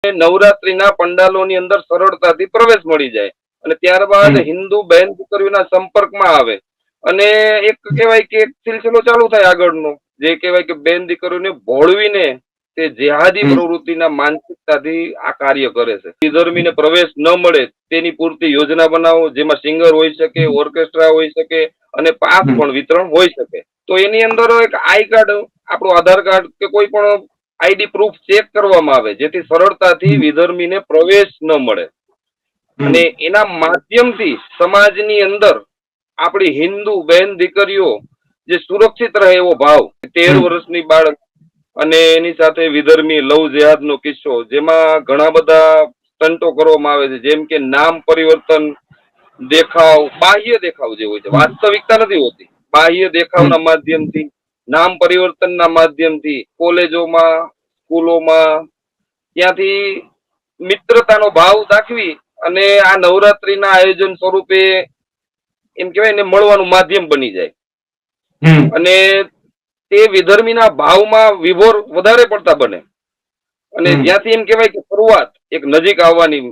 નવરાત્રીના પંડાલોની અંદર સરળતાથી પ્રવેશ મળી જાય અને ત્યારબાદ હિન્દુ બહેન દીકરીઓના સંપર્કમાં આવે અને એક કહેવાય કે એક સિલસિલો ચાલુ થાય આગળનો, જે કહેવાય કે બેન દીકરીઓને ભોળવીને તે જેહાદી પ્રવૃત્તિના માનસિકતાથી આ કાર્ય કરે છે. વિધર્મીને પ્રવેશ ન મળે તેની પૂરતી યોજના બનાવો, જેમાં સિંગર હોઈ શકે, ઓર્કેસ્ટ્રા હોઈ શકે અને પાસ પણ વિતરણ હોઈ શકે. તો એની અંદર એક આઈ કાર્ડ, આપણું આધાર કાર્ડ કે કોઈ પણ આઈડી પ્રૂફ ચેક કરવામાં આવે, જેથી સરળતાથી વિધર્મીને પ્રવેશ ન મળે અને એના માધ્યમથી સમાજની અંદર આપણી હિન્દુ બહેન દીકરીઓ જે સુરક્ષિત રહે એવો ભાવ. 13 વર્ષની બાળક અને એની સાથે વિધર્મી લવ જેહાદનો કિસ્સો, જેમાં ઘણા બધા સ્ટંટો કરવામાં આવે છે, જેમ કે નામ પરિવર્તન, દેખાવ, બાહ્ય દેખાવ જે હોય છે, વાસ્તવિકતા નથી હોતી. બાહ્ય દેખાવના માધ્યમથી, નામ પરિવર્તનના માધ્યમથી કોલેજોમાં, સ્કૂલોમાં, ત્યાંથી મિત્રતાનો ભાવ દાખવી અને આ નવરાત્રીના આયોજન સ્વરૂપે એમ કહેવાય ને મળવાનું માધ્યમ બની જાય અને તે વિધર્મીના ભાવમાં વિભોર વધારે પડતા બને અને જ્યાંથી એમ કહેવાય કે શરૂઆત એક નજીક આવવાની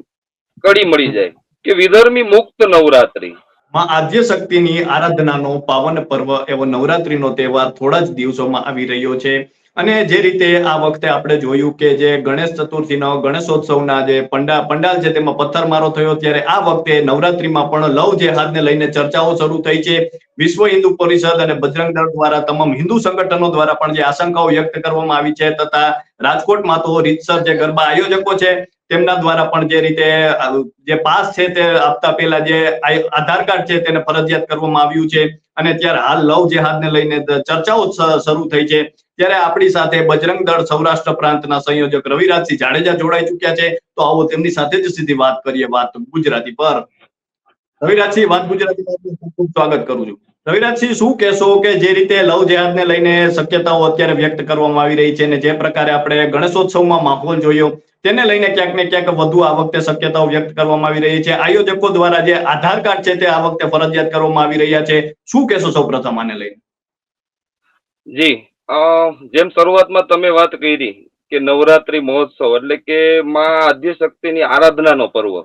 કડી મળી જાય કે વિધર્મી મુક્ત નવરાત્રી. માં આદ્ય શક્તિની આરાધનાનો પાવન પર્વ એવો નવરાત્રીનો તહેવાર થોડા જ દિવસોમાં આવી રહ્યો છે. અને જે રીતે આ વખતે આપણે જોયું કે જે ગણેશ ચતુર્થીનો ગણેશોત્સવના જે પંડાલ છે તેમાં પથ્થરમારો થયો, ત્યારે આ વખતે નવરાત્રીમાં પણ લવ જેહાદને લઈને ચર્ચાઓ શરૂ થઈ છે. વિશ્વ હિન્દુ પરિષદ અને બજરંગ દળ દ્વારા, તમામ હિન્દુ સંગઠનો દ્વારા પણ જે આશંકાઓ વ્યક્ત કરવામાં આવી છે, તથા રાજકોટમાં તો રીતસર જે ગરબા આયોજકો છે તેમના દ્વારા પણ જે રીતે જે પાસ છે તે આપતા પહેલા જે આધાર કાર્ડ છે તેને ફરજિયાત કરવામાં આવ્યું છે અને ત્યારે હાલ લવ જેહાદને લઈને ચર્ચાઓ શરૂ થઈ છે. ત્યારે આપણી સાથે બજરંગ દળ સૌરાષ્ટ્ર પ્રાંતના સંયોજક રવિરાજસિંહ જાડેજા જોડાઈ ચુક્યા છે, તો આવો તેમની સાથે જ સીધી વાત કરીએ, વાત ગુજરાતી પર. રવિરાજસિંહ, વાત ગુજરાતીમાં ખૂબ સ્વાગત કરું છું. રવિરાજસિંહ, શું કહેશો કે જે રીતે લવ જેહાદને લઈને શક્યતાઓ અત્યારે વ્યક્ત કરવામાં આવી રહી છે અને જે પ્રકારે આપણે ગણેશોત્સવમાં માહોલ જોયો તેને લઈને ક્યાંક ને ક્યાંક વધુ આ વખતે શક્યતાઓ વ્યક્ત કરવામાં આવી રહી છે. આયોજકો દ્વારા જે આધાર કાર્ડ છે તે આ વખતે ફરજિયાત કરવામાં આવી રહ્યા છે, શું કહેશો સૌપ્રથમ આને લઈને? જી, જેમ શરૂઆતમાં તમે વાત કરી કે નવરાત્રી મહોત્સવ એટલે કે માં આદ્ય શક્તિની આરાધનાનો પર્વ,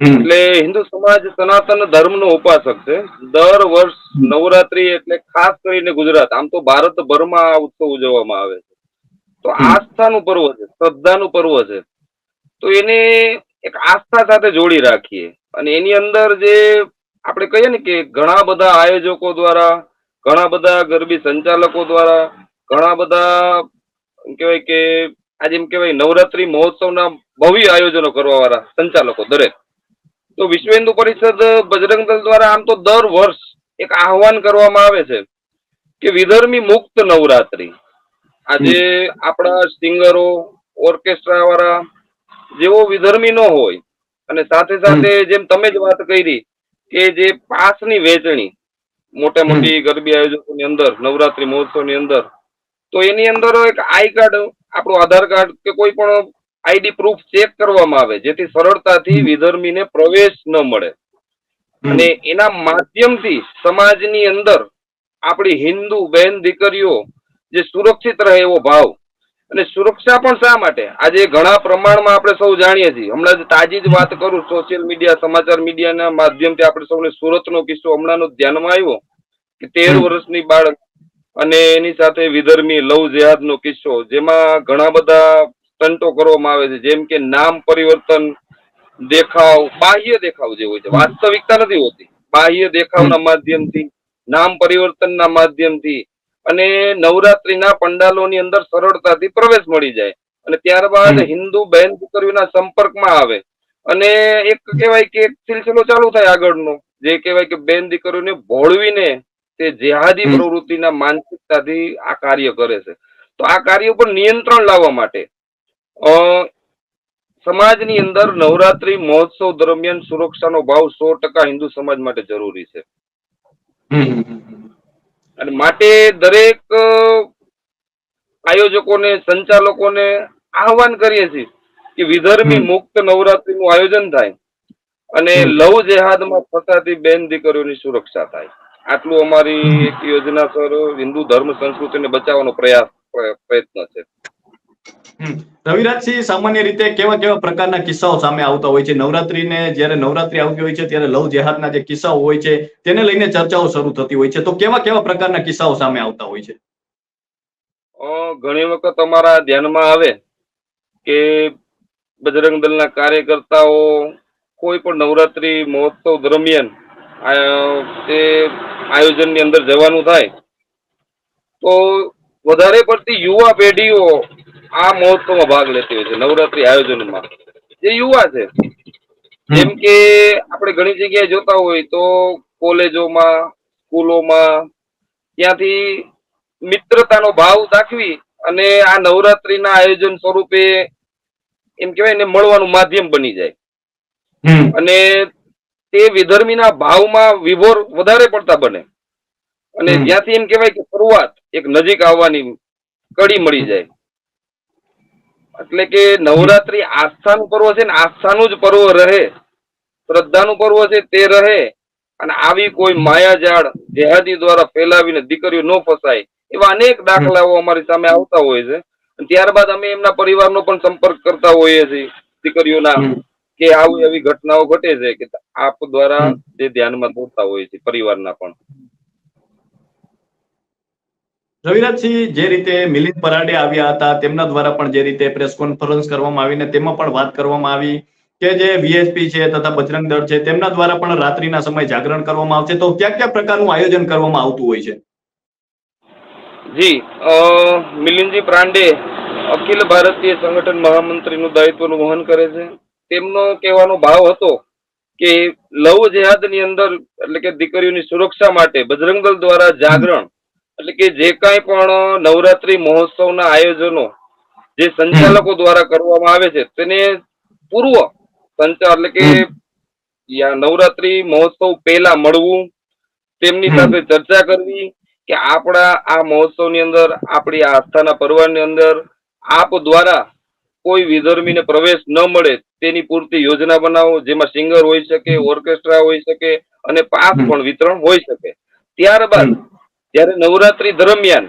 એટલે હિન્દુ સમાજ સનાતન ધર્મનો ઉપાસક છે. દર વર્ષ નવરાત્રી એટલે ખાસ કરીને ગુજરાત, આમ તો ભારતભરમાં આ ઉત્સવ ઉજવવામાં આવે છે. તો આસ્થાનું પર્વ છે, શ્રદ્ધાનું પર્વ છે, તો એને એક આસ્થા સાથે જોડી રાખીએ અને એની અંદર જે આપણે કહીએ ને કે ઘણા બધા આયોજકો દ્વારા, ઘણા બધા ગરબી સંચાલકો દ્વારા, ઘણા બધા કહેવાય કે આજે એમ કહેવાય નવરાત્રી મહોત્સવના ભવ્ય આયોજનો કરવા વાળા સંચાલકો દરેક, તો વિશ્વ હિન્દુ પરિષદ બજરંગ દળ દ્વારા આમ તો દર વર્ષ એક આહવાન કરવામાં આવે છે કે વિધર્મી મુક્ત નવરાત્રી. આજે આપણા સિંગરો, ઓર્કેસ્ટ્રા વાળા જેવો વિધર્મી ન હોય અને સાથે સાથે જેમ તમે જ વાત કરી કે જે પાસની વહેંચણી મોટા મોટી ગરબી આયોજકોની અંદર, નવરાત્રી મહોત્સવની અંદર, તો એની અંદર એક આઈ કાર્ડ, આપણું આધાર કાર્ડ કે કોઈ પણ આઈડી પ્રૂફ ચેક કરવામાં આવે, જેથી સરળતાથી વિધર્મીને પ્રવેશ ન મળે અને એના માધ્યમથી સમાજની અંદર આપણી હિન્દુ બહેન દીકરીઓ જે સુરક્ષિત રહે એવો ભાવ. અને સુરક્ષા પણ શા માટે? આજે ઘણા પ્રમાણમાં આપણે સૌ જાણીએ છીએ. હમણાં જ તાજી જ વાત કરું, સોશિયલ મીડિયા, સમાચાર મીડિયાના માધ્યમથી આપણે સૌને સુરતનો કિસ્સો હમણાંનો ધ્યાનમાં આવ્યો કે 13 વર્ષની બાળક અને એની સાથે વિધર્મી લવ જેહાદનો કિસ્સો, જેમાં ઘણા બધા સ્ટંટો કરવામાં આવે છે, જેમ કે નામ પરિવર્તન, દેખાવ, બાહ્ય દેખાવ જે હોય છે, વાસ્તવિકતા નથી હોતી. બાહ્ય દેખાવના માધ્યમથી, નામ પરિવર્તનના માધ્યમથી અને નવરાત્રીના પંડાલોની અંદર સરળતાથી પ્રવેશ મળી જાય અને ત્યારબાદ હિન્દુ બહેન દીકરીઓના સંપર્કમાં આવે અને એક કહેવાય કે એક સિલસિલો ચાલુ થાય આગળનો, જે કહેવાય કે બેન દીકરીઓને ભોળવીને તે જેહાદી પ્રવૃત્તિના માનસિકતાથી આ કાર્ય કરે છે. તો આ કાર્ય ઉપર નિયંત્રણ લાવવા માટે સમાજની અંદર નવરાત્રી મહોત્સવ દરમિયાન સુરક્ષાનો ભાવ 100% હિન્દુ સમાજ માટે જરૂરી છે અને માટે દરેક આયોજકોને, સંચાલકોને આહવાન કરીએ છીએ કે વિધર્મી મુક્ત નવરાત્રીનું આયોજન થાય અને લવ જેહાદમાં ફસાતી બેન દીકરીઓની સુરક્ષા થાય. આટલું અમારી એક યોજના સર હિન્દુ ધર્મ સંસ્કૃતિને બચાવવાનો પ્રયત્ન છે. રવિરાજસિંહ, સામાન્ય રીતે કેવા કેવા પ્રકારના કિસ્સાઓ સામે આવતા હોય છે? નવરાત્રીને જ્યારે નવરાત્રી આવતી હોય છે ત્યારે લવ જેહાદના જે કિસ્સાઓ હોય છે તેને લઈને ચર્ચાઓ શરૂ થતી હોય છે, તો કેવા કેવા પ્રકારના કિસ્સાઓ સામે આવતા હોય છે? ઘણી વખત અમારા ધ્યાનમાં આવે કે બજરંગ દળના કાર્યકર્તાઓ કોઈ પણ નવરાત્રી મહોત્સવ દરમિયાન તે આયોજનની અંદર જવાનું થાય તો વધારે પડતી યુવા પેઢીઓ આ મહોત્સવમાં ભાગ લેતી હોય છે. નવરાત્રી આયોજનમાં જે યુવા છે, જેમ કે આપણે ઘણી જગ્યાએ જોતા હોય તો કોલેજોમાં, સ્કૂલોમાં, ત્યાંથી મિત્રતાનો ભાવ દાખવી અને આ નવરાત્રીના આયોજન સ્વરૂપે એમ કહેવાય ને મળવાનું માધ્યમ બની જાય અને તે વિધર્મીના ભાવમાં વિભોર વધારે પડતા બને અને જ્યાંથી એમ કહેવાય કે શરૂઆત એક નજીક આવવાની કડી મળી જાય. એટલે કે નવરાત્રી આસ્થાનું પર્વ છે ને, આસ્થાનું જ પર્વ રહે, શ્રદ્ધાનું પર્વ છે તે રહે અને આવી કોઈ માયાજાળ જેહાદી દ્વારા ફેલાવીને દીકરીઓ ન ફસાય એવા અનેક દાખલાઓ અમારી સામે આવતા હોય છે. ત્યારબાદ અમે એમના પરિવારનો પણ સંપર્ક કરતા હોઈએ છીએ દીકરીઓના, કે આવી એવી ઘટનાઓ ઘટે છે કે આપ દ્વારા જે ધ્યાનમાં દોરતા હોય છે પરિવારના પણ. રવિરાજસિંહ, જે રીતે મિલિંદ પરાડે આવ્યા હતા તેમના દ્વારા પણ જે રીતે પ્રેસ કોન્ફરન્સ કરવામાં આવીને તેમાં પણ વાત કરવામાં આવી કે જે વીએસપી છે તથા બજરંગ દળ છે તેમના દ્વારા પણ રાત્રિના સમય જાગરણ કરવામાં આવશે, તો કયા કયા પ્રકારનું આયોજન કરવામાં આવતું હોય છે? જી, મિલિંદજી પ્રાંડે અખિલ ભારતીય સંગઠન મહામંત્રીનું દાયિત્વનું વહન કરે છે. તેમનો કહેવાનો ભાવ હતો કે લવ જેહાદની અંદર એટલે કે દીકરીઓની સુરક્ષા માટે બજરંગ દળ દ્વારા જાગરણ એટલે કે જે કાંઈ પણ નવરાત્રી મહોત્સવના આયોજનો જે સંચાલકો દ્વારા કરવામાં આવે છે તેને પૂર્વ સંચાર એટલે કે નવરાત્રી મહોત્સવ પહેલા મળવું, તેમની સાથે ચર્ચા કરવી કે આપણા આ મહોત્સવની અંદર, આપણી આસ્થાના પર્વની અંદર આપ દ્વારા કોઈ વિધર્મીને પ્રવેશ ન મળે તેની પૂરતી યોજના બનાવો, જેમાં સિંગર હોઈ શકે, ઓર્કેસ્ટ્રા હોઈ શકે અને પાસ પણ વિતરણ હોઈ શકે. ત્યારબાદ જ્યારે નવરાત્રી દરમિયાન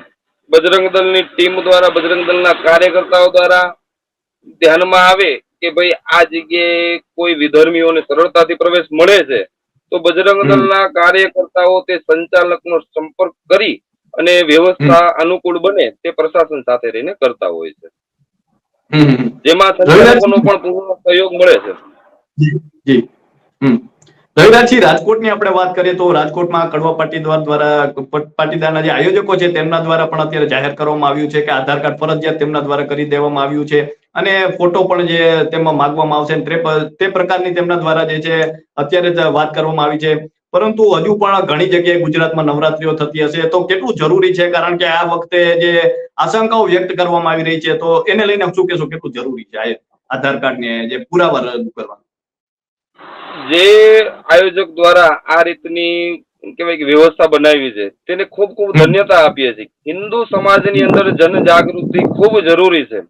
બજરંગ દળની ટીમ દ્વારા, બજરંગ દળના કાર્યકર્તાઓ દ્વારા ધ્યાનમાં આવે કે ભાઈ આ જગ્યાએ કોઈ વિધર્મીઓને સરળતાથી પ્રવેશ મળે છે, તો બજરંગ દળના કાર્યકર્તાઓ તે સંચાલકનો સંપર્ક કરી અને વ્યવસ્થા અનુકૂળ બને તે પ્રશાસન સાથે રહીને કરતા હોય છે, જેમાં સંચાલકોનો પણ પૂર્ણ સહયોગ મળે છે. જી. રવિરાજસિંહ, રાજકોટની આપણે વાત કરીએ તો રાજકોટમાં કડવા પાટીદારના જે આયોજકો છે તેમના દ્વારા પણ અત્યારે જાહેર કરવામાં આવ્યું છે કે આધાર કાર્ડ ફરજિયાત તેમના દ્વારા કરી દેવામાં આવ્યું છે અને ફોટો પણ જે તેમાં માંગવામાં આવશે તે પ્રકારની તેમના દ્વારા જે છે અત્યારે વાત કરવામાં આવી છે. પરંતુ હજુ પણ ઘણી જગ્યાએ ગુજરાતમાં નવરાત્રીઓ થતી હશે, તો કેટલું જરૂરી છે? કારણ કે આ વખતે જે આશંકાઓ વ્યક્ત કરવામાં આવી રહી છે, તો એને લઈને શું કહેશો, કેટલું જરૂરી છે આધાર કાર્ડને જે પુરાવા રજૂ કરવા? જે આયોજક દ્વારા આ રીતની કહેવાય કે વ્યવસ્થા બનાવી છે તેને ખૂબ ખૂબ ધન્યતા આપીએ છીએ. હિન્દુ સમાજની અંદર જનજાગૃતિ ખૂબ જરૂરી છે.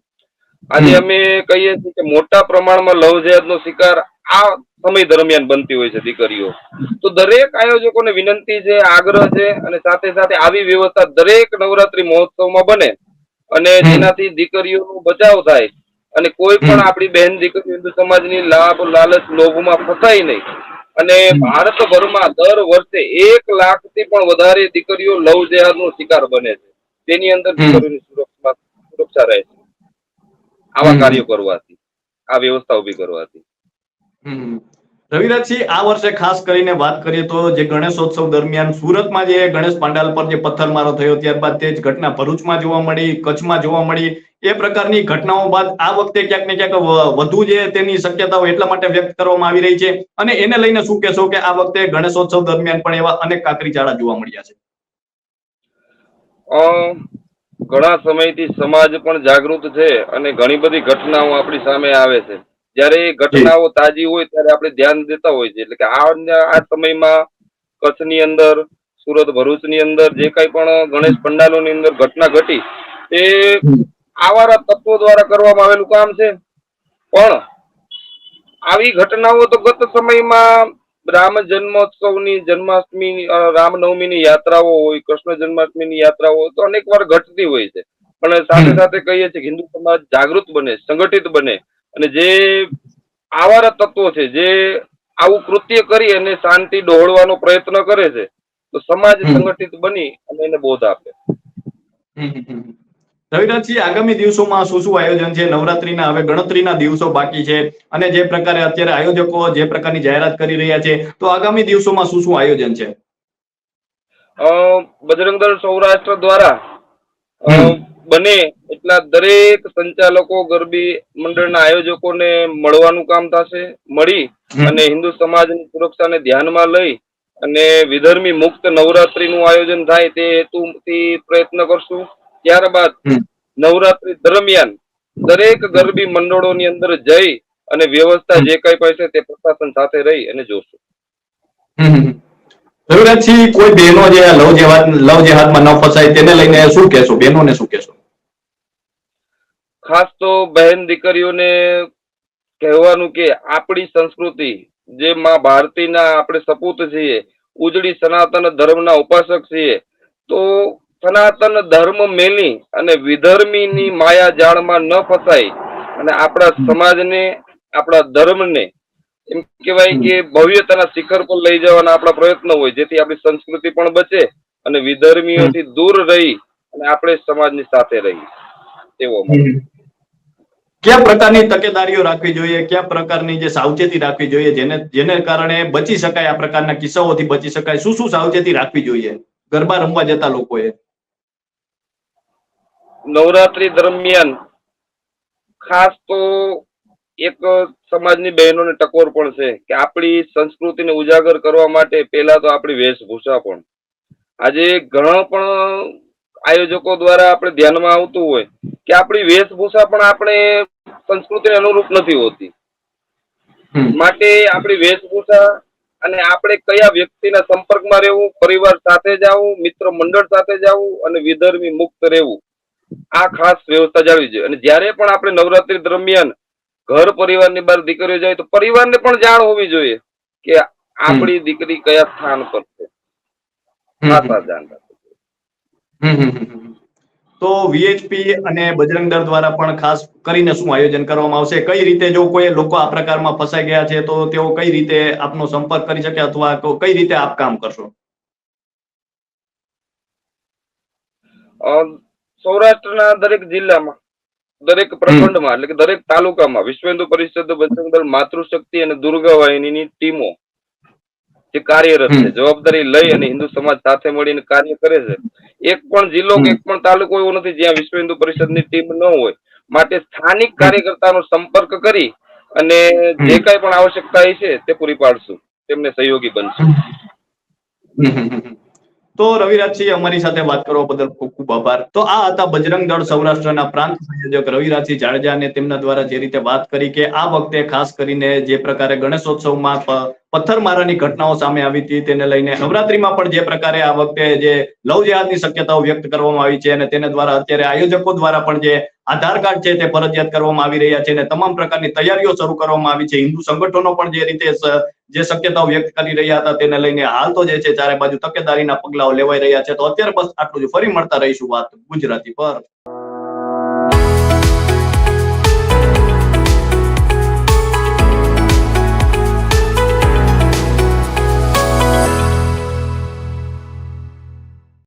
આજે અમે કહીએ છીએ કે મોટા પ્રમાણમાં લવ જેહાદનો શિકાર આ સમય દરમિયાન બનતી હોય છે દીકરીઓ. તો દરેક આયોજકોને વિનંતી છે, આગ્રહ છે અને સાથે સાથે આવી વ્યવસ્થા દરેક નવરાત્રી મહોત્સવમાં બને અને જેનાથી દીકરીઓનો બચાવ થાય અને કોઈ પણ આપણી બહેન દીકરી હિન્દુ સમાજની લાભ લાલચ લોભમાં ફસાય નહીં. અને ભારતભરમાં દર વર્ષે 1 લાખથી પણ વધારે દીકરીઓ લવ જેહાદનો શિકાર બને છે. તેની અંદર દીકરીઓની સુરક્ષા રહે છે આવા કાર્યો કરવાથી, આ વ્યવસ્થા ઉભી કરવાથી. રવિરાજસિંહ, આ વર્ષે ખાસ કરીને વાત કરીએ તો જે ગણેશોત્સવ દરમિયાન સુરતમાં જે ગણેશ પાંડાલ પર જે પથ્થરમારો થયો ત્યારબાદ તે જ ઘટના ભરૂચમાં જોવા મળી, કચ્છમાં જોવા મળી. એ પ્રકારની ઘટનાઓ બાદ આ વખતે ક્યાંક ને ક્યાંક વધુ જે તેની શક્યતાઓ એટલા માટે વ્યક્ત કરવામાં આવી રહી છે, અને એને લઈને શું કહેશો કે આ વખતે ગણેશોત્સવ દરમિયાન પણ એવા અનેક કાકરીચાળા જોવા મળ્યા છે? ઘણા સમયથી સમાજ પણ જાગૃત છે અને ઘણી બધી ઘટનાઓ આપણી સામે આવે છે. જ્યારે એ ઘટનાઓ તાજી હોય ત્યારે આપણે ધ્યાન દેતા હોય છે. એટલે કે આ સમયમાં કચ્છની અંદર, સુરત, ભરૂચની અંદર જે કઈ પણ ગણેશ પંડાલોની અંદર ઘટના ઘટી તે આવારા તત્વો દ્વારા કરવામાં આવેલું કામ છે. પણ આવી ઘટનાઓ તો ગત સમયમાં રામ જન્મોત્સવની, જન્માષ્ટમી, રામનવમીની યાત્રાઓ હોય, કૃષ્ણ જન્માષ્ટમીની યાત્રાઓ તો અનેક વાર ઘટતી હોય છે. પણ સાથે સાથે કહીએ છીએ કે હિન્દુ સમાજ જાગૃત બને, સંગઠિત બને, અને જે આવારા તત્વો છે જે આવું કૃત્ય કરી અને શાંતિ ડહોળવાનો પ્રયત્ન કરે છે, તો સમાજ સંગઠિત બની અને એને બોધ આપે. રવિરાજજી, આગામી દિવસોમાં શું શું આયોજન છે? નવરાત્રીના હવે ગણતરીના દિવસો બાકી છે, અને જે પ્રકારે અત્યારે આયોજકો જે પ્રકારની જાહેરાત કરી રહ્યા છે, તો આગામી દિવસોમાં શું શું આયોજન છે? બજરંગ દળ સૌરાષ્ટ્ર દ્વારા બને એટલા દરેક સંચાલકો, ગરબી મંડળના આયોજકોને મળવાનું કામ થશે. મળી અને હિન્દુ સમાજની સુરક્ષાને ધ્યાનમાં લઈ અને વિધર્મી મુક્ત નવરાત્રીનું આયોજન થાય તે હેતુથી પ્રયત્ન કરશું. ત્યારબાદ નવરાત્રી દરમિયાન દરેક ગરબી મંડળોની અંદર જઈ અને વ્યવસ્થા જે કઈ પડશે તે પ્રશાસન સાથે રહી અને જોશું. રવિરાજજી, કોઈ બહેનો જે લવ જેહાદમાં ન ફસાય તેને લઈને શું કહેશો? બહેનોને શું કહેશો? ખાસ તો બહેન દીકરીઓને કહેવાનું કે આપણી સંસ્કૃતિ, જે માં ભારતીના આપણે સપૂત છીએ, ઉજળી સનાતન ધર્મના ઉપાસક છીએ, તો સનાતન ધર્મ મેલી અને વિધર્મીની માયા જાળમાં ન ફસાય અને આપણા સમાજને, આપણા ધર્મને એમ કહેવાય કે ભવ્યતાના શિખર પર લઈ જવાના આપણા પ્રયત્નો હોય, જેથી આપણી સંસ્કૃતિ પણ બચે અને વિધર્મીઓથી દૂર રહી અને આપણે સમાજની સાથે રહી. એવો કયા પ્રકારની તકેદારીઓ રાખવી જોઈએ, કયા પ્રકારની જે સાવચેતી રાખવી જોઈએ જેને કારણે બચી શકાય, આ પ્રકારના કિસ્સાઓથી બચી શકાય? શું શું સાવચેતી રાખવી જોઈએ ગરબા રમવા જતા લોકોએ? નવરાત્રી દરમિયાન ખાસ તો એક સમાજની બહેનોને ટકોર પણ છે કે આપણી સંસ્કૃતિને ઉજાગર કરવા માટે પહેલા તો આપણી વેશભૂષા પણ. આજે ઘણા પણ આયોજકો દ્વારા આપણે ધ્યાનમાં આવતું હોય કે આપણી વેશભૂષા પણ આપણે સંસ્કૃતિને અનુરૂપ નથી હોતી. માટે આપણી વેશભૂષા અને આપણે કયા વ્યક્તિના સંપર્કમાં રહેવું, પરિવાર સાથે જવું, મિત્ર મંડળ સાથે જવું અને વિધર્મી મુક્ત રહેવું, આ ખાસ વ્યવસ્થા જાળવી જોઈએ. અને જ્યારે પણ આપણે નવરાત્રી દરમિયાન ઘર પરિવારની બહાર દીકરીઓ જાય તો પરિવારને પણ જાણ હોવી જોઈએ કે આપણી દીકરી કયા સ્થાન પર છે. તો વીએચપી અને બજરંગ દળ દ્વારા પણ ખાસ કરીને શું આયોજન કરવામાં આવશે? કઈ રીતે જો કોઈ લોકો આ પ્રકારમાં ફસાઈ ગયા છે તો તેઓ કઈ રીતે આપનો સંપર્ક કરી શકે અથવા કઈ રીતે આપ કામ કરશો? સૌરાષ્ટ્રના દરેક જિલ્લામાં, દરેક પ્રખંડમાં, એટલે કે દરેક તાલુકામાં વિશ્વ હિન્દુ પરિષદ, બજરંગ દળ, માતૃશક્તિ અને દુર્ગા વાહિનીની ટીમો જે કાર્યરત છે, જવાબદારી લઈ અને હિન્દુ સમાજ સાથે મળીને કાર્ય કરે છે. એક પણ જિલ્લો કે એક પણ તાલુકો એવો નથી જ્યાં વિશ્વ હિન્દુ પરિષદની ટીમ ન હોય. માટે સ્થાનિક કાર્યકર્તાનો સંપર્ક કરી અને જે કઈ પણ આવશ્યકતા છે તે પૂરી પાડશું, તેમને સહયોગી બનશું. તો રવિરાજસિંહ, અમારી સાથે વાત કરવા બદલ ખૂબ ખૂબ આભાર. તો આ હતા બજરંગ દળ સૌરાષ્ટ્રના પ્રાંત સંયોજક રવિરાજસિંહ જાડેજા, અને તેમના દ્વારા જે રીતે વાત કરી કે આ વખતે ખાસ કરીને જે પ્રકારે ગણેશોત્સવમાં પથ્થરમારાની ઘટનાઓ સામે આવી હતી તેને લઈને નવરાત્રીમાં પણ જે પ્રકારે આ વખતે જે લવ જેહાદની શક્યતાઓ વ્યક્ત કરવામાં આવી છે અને તેને દ્વારા અત્યારે આયોજકો દ્વારા પણ જે આધાર કાર્ડ છે તે ફરજિયાત કરવામાં આવી રહ્યા છે અને તમામ પ્રકારની તૈયારીઓ શરૂ કરવામાં આવી છે. હિન્દુ સંગઠનો પણ જે રીતે જે શક્યતાઓ વ્યક્ત કરી રહ્યા હતા તેને લઈને હાલ તો જે છે ચારે બાજુ તકેદારીના પગલાઓ લેવાઈ રહ્યા છે. તો અત્યારે બસ આટલું જ. ફરી મળતા રહીશું વાત ગુજરાતી પર.